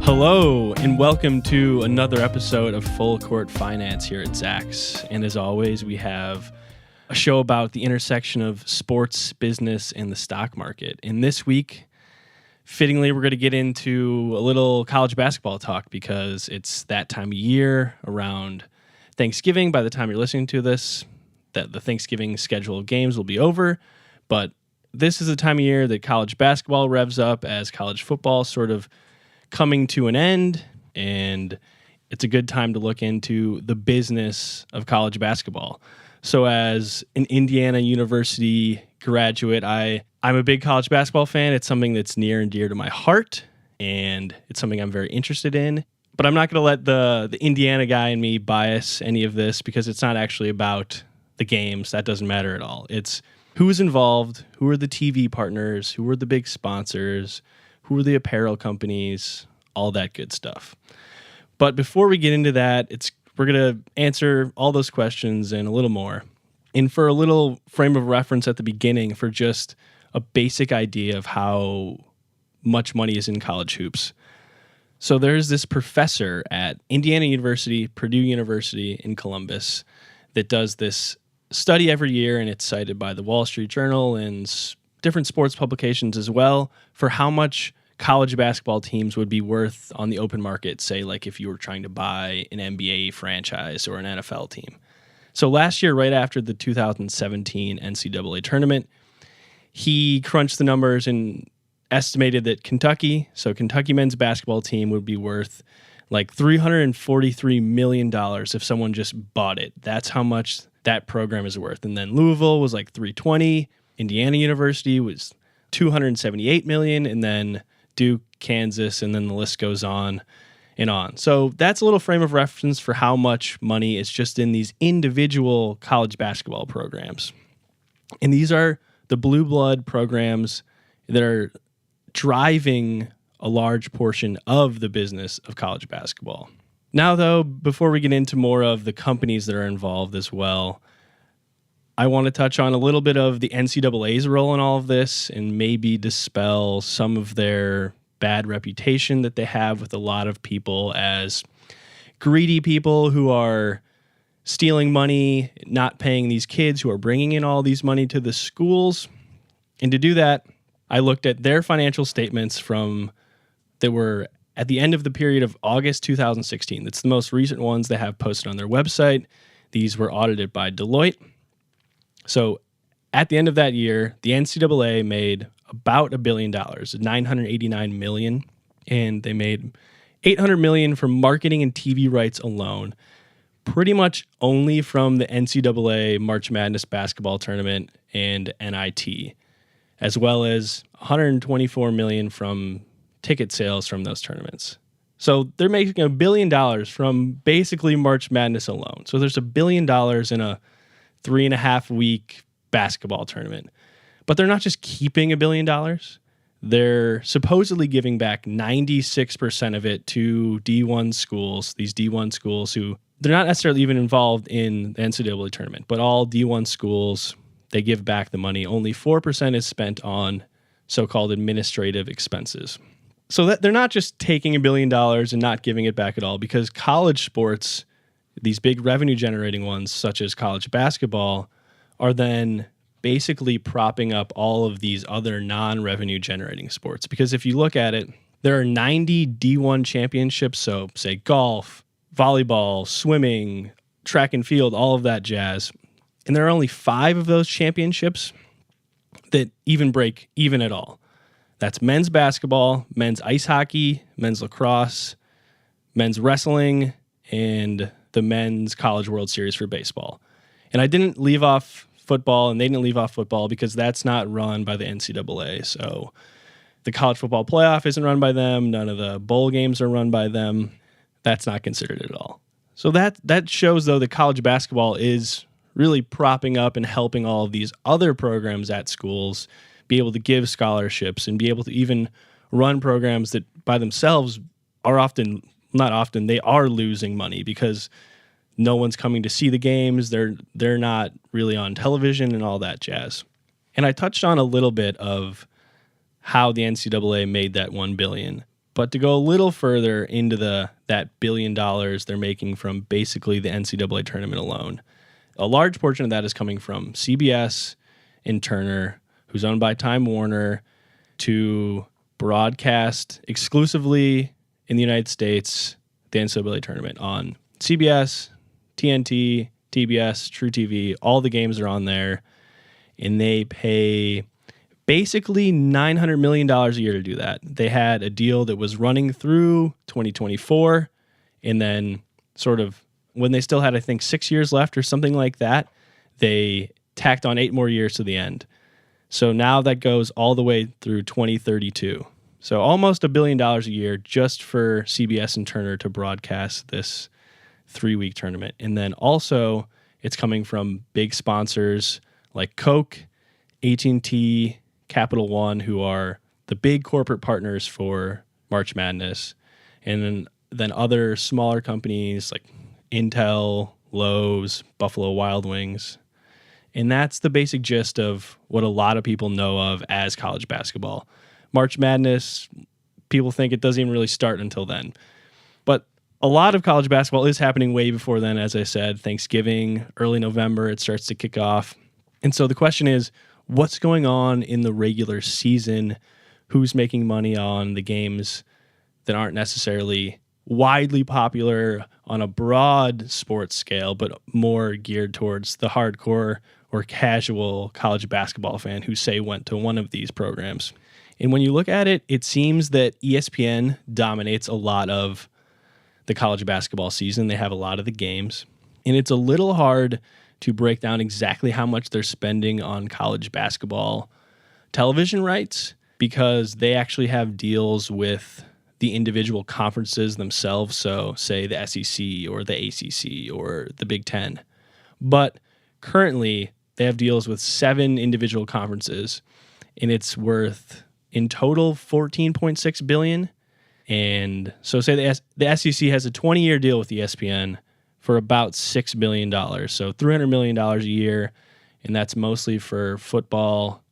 Hello, and welcome to another episode of Full Court Finance here at Zach's. And as always, we have a show about the intersection of sports, business, and the stock market. And this week, fittingly, we're going to get into a little college basketball talk because it's that time of year around Thanksgiving. By the time you're listening to this, that the Thanksgiving schedule of games will be over. But this is the time of year that college basketball revs up as college football sort of coming to an end, and it's a good time to look into the business of college basketball. So as an Indiana University graduate, I'm a big college basketball fan. It's something that's near and dear to my heart, and it's something I'm very interested in. But I'm not going to let the Indiana guy in me bias any of this because it's not actually about the games. That doesn't matter at all. It's who's involved, who are the TV partners, who are the big sponsors, who are the apparel companies, all that good stuff. But before we get into that, we're going to answer all those questions and a little more. And for a little frame of reference at the beginning, for just a basic idea of how much money is in college hoops. So there's this professor at Indiana University, Purdue University in Columbus that does this study every year, and it's cited by the Wall Street Journal and different sports publications as well, for how much college basketball teams would be worth on the open market, say like if you were trying to buy an NBA franchise or an NFL team. So last year, right after the 2017 NCAA tournament, he crunched the numbers and estimated that Kentucky men's basketball team would be worth like $343 million if someone just bought it. That's how much that program is worth. And then Louisville was like 320, Indiana University was 278 million, and then Duke, Kansas, and then the list goes on and on. So that's a little frame of reference for how much money is just in these individual college basketball programs. And these are the blue blood programs that are driving a large portion of the business of college basketball. Now, though, before we get into more of the companies that are involved as well, I want to touch on a little bit of the NCAA's role in all of this and maybe dispel some of their bad reputation that they have with a lot of people as greedy people who are stealing money, not paying these kids who are bringing in all these money to the schools. And to do that, I looked at their financial statements that were at the end of the period of August 2016. That's the most recent ones they have posted on their website. These were audited by Deloitte. So at the end of that year, the NCAA made about $1 billion, $989 million, and they made $800 million from marketing and TV rights alone, pretty much only from the NCAA March Madness basketball tournament and NIT, as well as $124 million from ticket sales from those tournaments. So they're making $1 billion from basically March Madness alone. So there's $1 billion in a 3.5-week basketball tournament. But they're not just keeping $1 billion. They're supposedly giving back 96% of it to D1 schools, these D1 schools who they're not necessarily even involved in the NCAA tournament, but all D1 schools, they give back the money. Only 4% is spent on so-called administrative expenses. So that they're not just taking $1 billion and not giving it back at all, because college sports, these big revenue generating ones such as college basketball, are then basically propping up all of these other non-revenue generating sports. Because if you look at it, there are 90 D1 championships, so say golf, volleyball, swimming, track and field, all of that jazz. And there are only 5 of those championships that even break even at all. That's men's basketball, men's ice hockey, men's lacrosse, men's wrestling, and the men's College World Series for baseball. And I didn't leave off football, and they didn't leave off football because that's not run by the NCAA. So the college football playoff isn't run by them. None of the bowl games are run by them. That's not considered at all. So that shows, though, that college basketball is really propping up and helping all of these other programs at schools be able to give scholarships and be able to even run programs that by themselves are they are losing money because no one's coming to see the games. They're not really on television and all that jazz. And I touched on a little bit of how the NCAA made that $1 billion. But to go a little further into that $1 billion they're making from basically the NCAA tournament alone, a large portion of that is coming from CBS and Turner, who's owned by Time Warner, to broadcast exclusively in the United States the NCAA tournament on CBS, TNT, TBS, True TV. All the games are on there, and they pay basically $900 million a year to do that. They had a deal that was running through 2024, and then sort of when they still had, I think, 6 years left or something like that, they tacked on 8 more years to the end. So now that goes all the way through 2032. So almost $1 billion a year just for CBS and Turner to broadcast this 3-week tournament. And then also it's coming from big sponsors like Coke, AT&T, Capital One, who are the big corporate partners for March Madness. And then other smaller companies like Intel, Lowe's, Buffalo Wild Wings. And that's the basic gist of what a lot of people know of as college basketball. March Madness, people think it doesn't even really start until then. But a lot of college basketball is happening way before then, as I said. Thanksgiving, early November, it starts to kick off. And so the question is, what's going on in the regular season? Who's making money on the games that aren't necessarily widely popular on a broad sports scale, but more geared towards the hardcore or casual college basketball fan who, say, went to one of these programs? And when you look at it, it seems that ESPN dominates a lot of the college basketball season. They have a lot of the games. And it's a little hard to break down exactly how much they're spending on college basketball television rights, because they actually have deals with the individual conferences themselves. So say the SEC or the ACC or the Big Ten. But currently they have deals with 7 individual conferences, and it's worth in total $14.6 billion. And so say the SEC has a 20-year deal with ESPN for about $6 billion. So $300 million a year, and that's mostly for football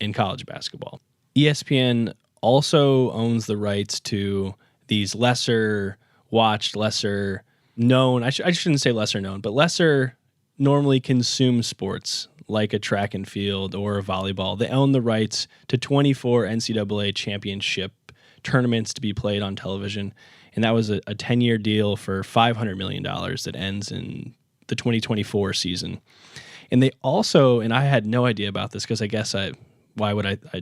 and college basketball. ESPN also owns the rights to these lesser watched, lesser known, I shouldn't say lesser known, but lesser normally consumed sports like a track and field or a volleyball. They own the rights to 24 NCAA championship tournaments to be played on television. And that was a 10-year deal for $500 million that ends in the 2024 season. And they also, and I had no idea about this because I guess I'd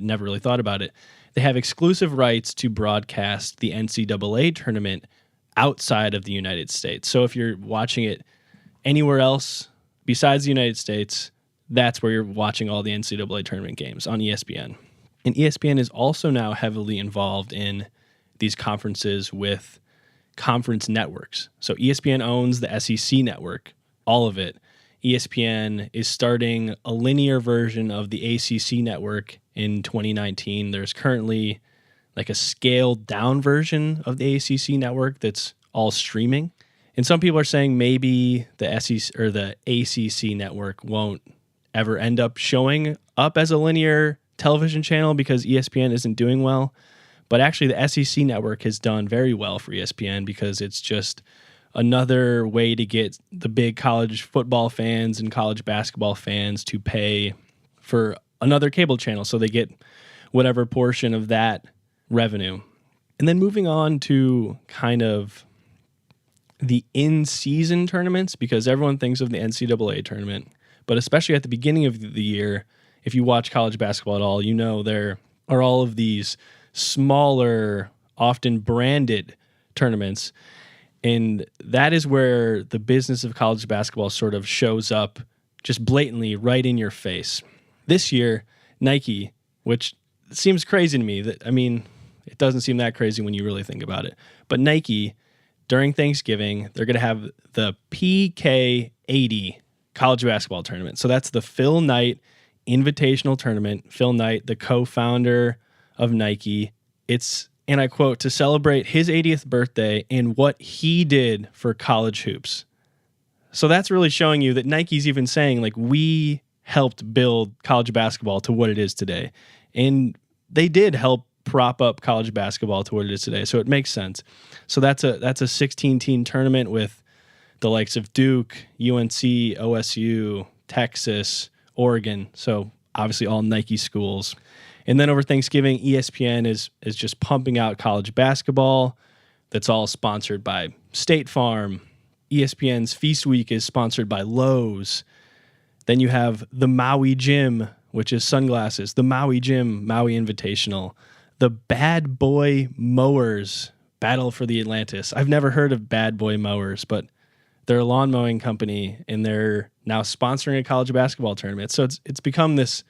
never really thought about it. They have exclusive rights to broadcast the NCAA tournament outside of the United States. So if you're watching it anywhere else besides the United States, that's where you're watching all the NCAA tournament games on ESPN. And ESPN is also now heavily involved in these conferences with conference networks. So ESPN owns the SEC network, all of it. ESPN is starting a linear version of the ACC network in 2019. There's currently like a scaled down version of the ACC network that's all streaming. And some people are saying maybe the SEC or the ACC network won't ever end up showing up as a linear television channel because ESPN isn't doing well. But actually the SEC network has done very well for ESPN because it's just another way to get the big college football fans and college basketball fans to pay for another cable channel, so they get whatever portion of that revenue. And then moving on to kind of the in-season tournaments, because everyone thinks of the NCAA tournament, but especially at the beginning of the year, if you watch college basketball at all, you know there are all of these smaller, often branded tournaments. And that is where the business of college basketball sort of shows up just blatantly right in your face. This year, Nike, which seems crazy to me, it doesn't seem that crazy when you really think about it. But Nike, during Thanksgiving, they're going to have the PK80 college basketball tournament. So that's the Phil Knight Invitational Tournament. Phil Knight, the co-founder of Nike. It's, and I quote, to celebrate his 80th birthday and what he did for college hoops. So that's really showing you that Nike's even saying, like, we helped build college basketball to what it is today. And they did help prop up college basketball to what it is today. So it makes sense. So that's a 16-team tournament with the likes of Duke, UNC, OSU, Texas, Oregon. So obviously all Nike schools. And then over Thanksgiving, ESPN is just pumping out college basketball. That's all sponsored by State Farm. ESPN's Feast Week is sponsored by Lowe's. Then you have the Maui Gym, which is sunglasses. The Maui Gym, Maui Invitational. The Bad Boy Mowers, Battle for the Atlantis. I've never heard of Bad Boy Mowers, but they're a lawn mowing company, and they're now sponsoring a college basketball tournament. So it's become this,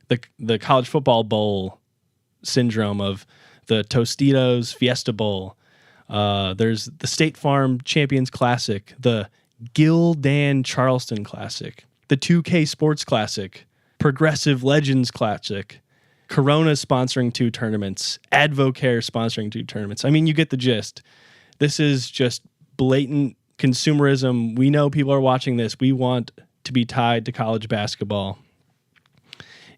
the college football bowl syndrome of the Tostitos Fiesta Bowl. There's the State Farm Champions Classic, the Gildan Charleston Classic, the 2K Sports Classic, Progressive Legends Classic, Corona sponsoring 2 tournaments, Advocare sponsoring 2 tournaments. I mean, you get the gist. This is just blatant consumerism. We know people are watching this. We want to be tied to college basketball.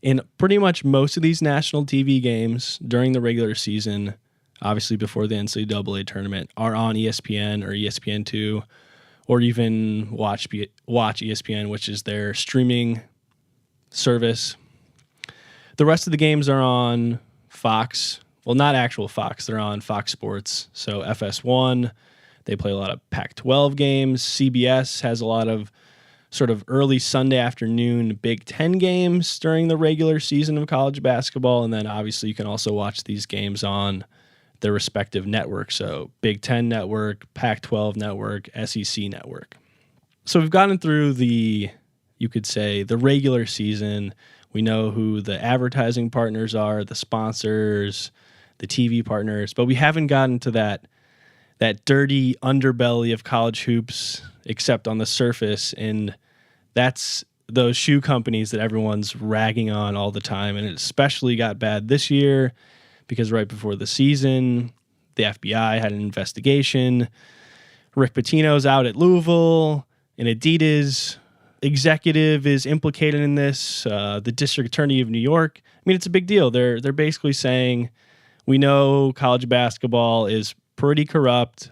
And pretty much most of these national TV games during the regular season, obviously before the NCAA tournament, are on ESPN or ESPN2, or even Watch ESPN, which is their streaming service. The rest of the games are on Fox. Well, not actual Fox. They're on Fox Sports. So FS1, they play a lot of Pac-12 games. CBS has a lot of sort of early Sunday afternoon Big Ten games during the regular season of college basketball. And then obviously you can also watch these games on their respective networks. So Big Ten Network, Pac-12 Network, SEC Network. So we've gotten through you could say, the regular season. We know who the advertising partners are, the sponsors, the TV partners, but we haven't gotten to that dirty underbelly of college hoops, except on the surface, and that's those shoe companies that everyone's ragging on all the time, and it especially got bad this year because right before the season, the FBI had an investigation. Rick Pitino's out at Louisville, an Adidas executive is implicated in this. The district attorney of New York. I mean, it's a big deal. They're basically saying, we know college basketball is pretty corrupt.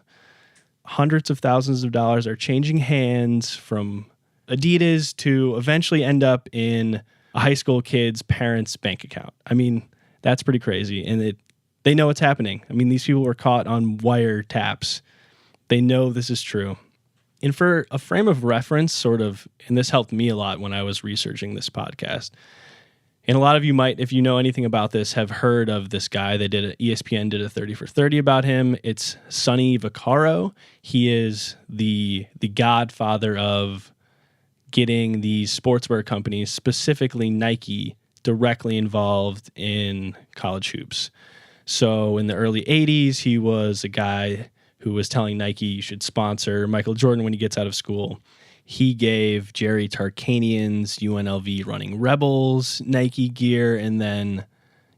Hundreds of thousands of dollars are changing hands from Adidas to eventually end up in a high school kid's parents' bank account. I mean, that's pretty crazy. And they know what's happening. I mean, these people were caught on wiretaps. They know this is true. And for a frame of reference, sort of, and this helped me a lot when I was researching this podcast, and a lot of you might, if you know anything about this, have heard of this guy. ESPN did a 30 for 30 about him. It's Sonny Vaccaro. He is the godfather of getting these sportswear companies, specifically Nike, directly involved in college hoops. So in the early 80s, he was a guy who was telling Nike you should sponsor Michael Jordan when he gets out of school. He gave Jerry Tarkanian's UNLV Running Rebels Nike gear, and then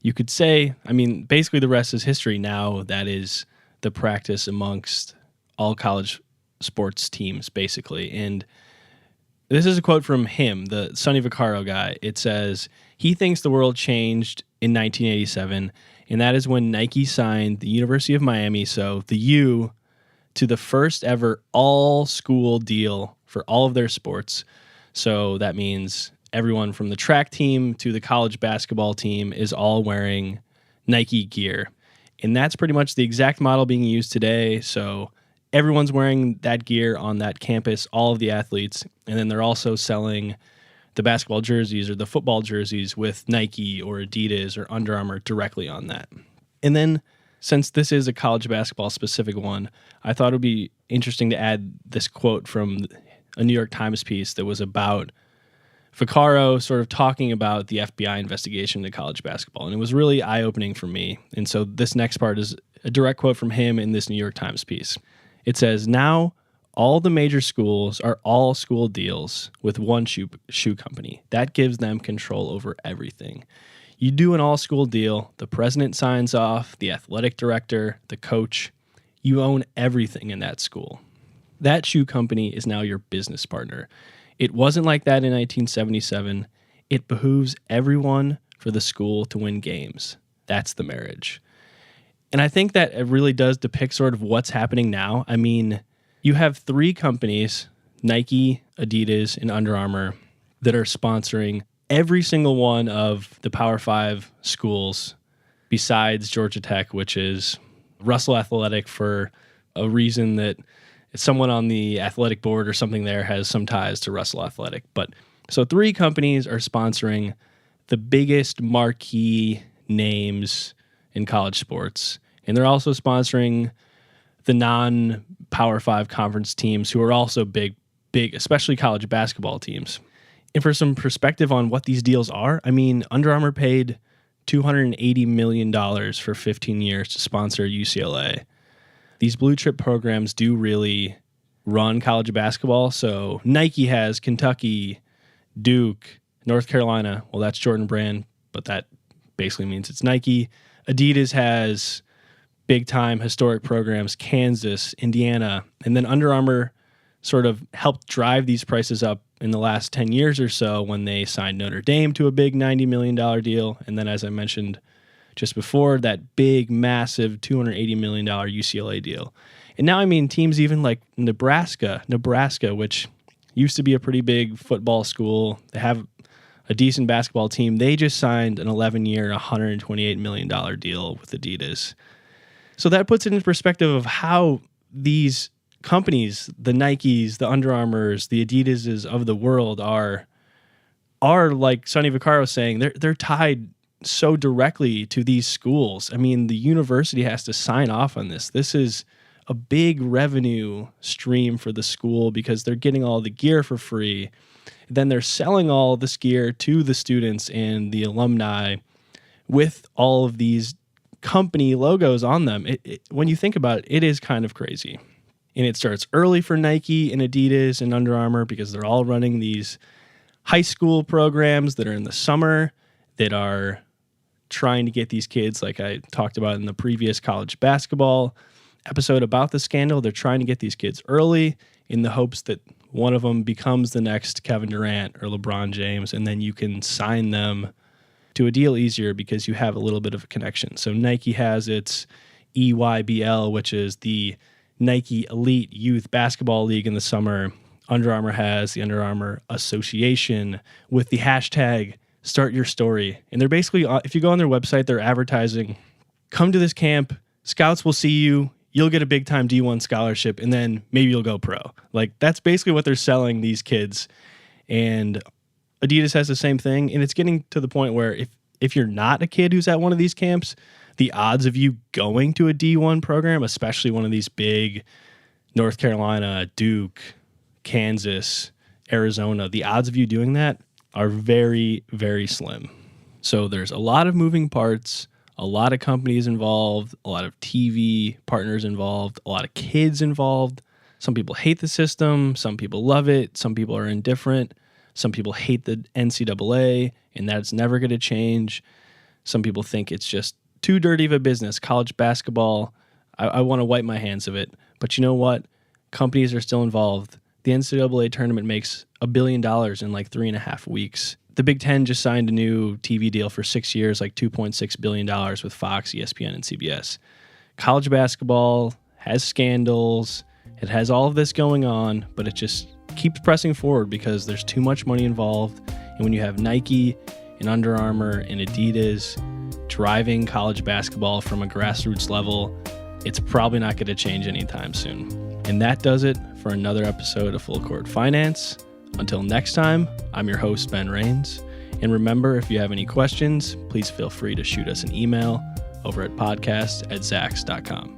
you could say, I mean, basically the rest is history now. That is the practice amongst all college sports teams, basically. And this is a quote from him, the Sonny Vaccaro guy. It says, he thinks the world changed in 1987, and that is when Nike signed the University of Miami, so the U, to the first ever all-school deal for all of their sports. So that means everyone from the track team to the college basketball team is all wearing Nike gear. And that's pretty much the exact model being used today. So everyone's wearing that gear on that campus, all of the athletes, and then they're also selling the basketball jerseys or the football jerseys with Nike or Adidas or Under Armour directly on that. And then, since this is a college basketball specific one, I thought it would be interesting to add this quote from a New York Times piece that was about Vaccaro sort of talking about the FBI investigation into college basketball. And it was really eye-opening for me. And so this next part is a direct quote from him in this New York Times piece. It says, now all the major schools are all school deals with one shoe company. That gives them control over everything. You do an all-school deal, the president signs off, the athletic director, the coach. You own everything in that school. That shoe company is now your business partner. It wasn't like that in 1977. It behooves everyone for the school to win games. That's the marriage. And I think that it really does depict sort of what's happening now. I mean, you have 3 companies, Nike, Adidas, and Under Armour, that are sponsoring every single one of the Power 5 schools besides Georgia Tech, which is Russell Athletic for a reason that someone on the athletic board or something there has some ties to Russell Athletic. But so 3 companies are sponsoring the biggest marquee names in college sports. And they're also sponsoring the non-Power 5 conference teams who are also big, especially college basketball teams. And for some perspective on what these deals are, I mean, Under Armour paid $280 million for 15 years to sponsor UCLA. These blue chip programs do really run college basketball. So Nike has Kentucky, Duke, North Carolina. Well, that's Jordan Brand, but that basically means it's Nike. Adidas has big time historic programs, Kansas, Indiana, and then Under Armour sort of helped drive these prices up in the last 10 years or so when they signed Notre Dame to a big $90 million deal. And then, as I mentioned just before, that big, massive $280 million UCLA deal. And now, I mean, teams even like Nebraska, which used to be a pretty big football school. They have a decent basketball team. They just signed an 11-year, $128 million deal with Adidas. So that puts it in perspective of how these companies, the Nikes, the Under Armours, the Adidases of the world are like Sonny Vaccaro saying, they're tied so directly to these schools. I mean, the university has to sign off on this. This is a big revenue stream for the school because they're getting all the gear for free. Then they're selling all this gear to the students and the alumni with all of these company logos on them. When you think about it, it is kind of crazy. And it starts early for Nike and Adidas and Under Armour because they're all running these high school programs that are in the summer that are trying to get these kids, like I talked about in the previous college basketball episode about the scandal, they're trying to get these kids early in the hopes that one of them becomes the next Kevin Durant or LeBron James, and then you can sign them to a deal easier because you have a little bit of a connection. So Nike has its EYBL, which is the Nike Elite Youth Basketball League in the summer. Under Armour has the Under Armour Association with the hashtag Start Your Story. And they're basically, if you go on their website, they're advertising, come to this camp, scouts will see you, you'll get a big time D1 scholarship, and then maybe you'll go pro. Like, that's basically what they're selling these kids. And Adidas has the same thing. And it's getting to the point where if you're not a kid who's at one of these camps, the odds of you going to a D1 program, especially one of these big North Carolina, Duke, Kansas, Arizona, the odds of you doing that are very, very slim. So there's a lot of moving parts, a lot of companies involved, a lot of TV partners involved, a lot of kids involved. Some people hate the system. Some people love it. Some people are indifferent. Some people hate the NCAA, and that's never going to change. Some people think it's just too dirty of a business. College basketball, I want to wipe my hands of it. But you know what? Companies are still involved. The NCAA tournament makes $1 billion in like 3.5 weeks. The Big Ten just signed a new TV deal for 6 years, like $2.6 billion with Fox, ESPN, and CBS. College basketball has scandals. It has all of this going on, but it just keeps pressing forward because there's too much money involved. And when you have Nike and Under Armour and Adidas driving college basketball from a grassroots level, it's probably not going to change anytime soon. And that does it for another episode of Full Court Finance. Until next time, I'm your host, Ben Rains. And remember, if you have any questions, please feel free to shoot us an email over at podcast@zax.com.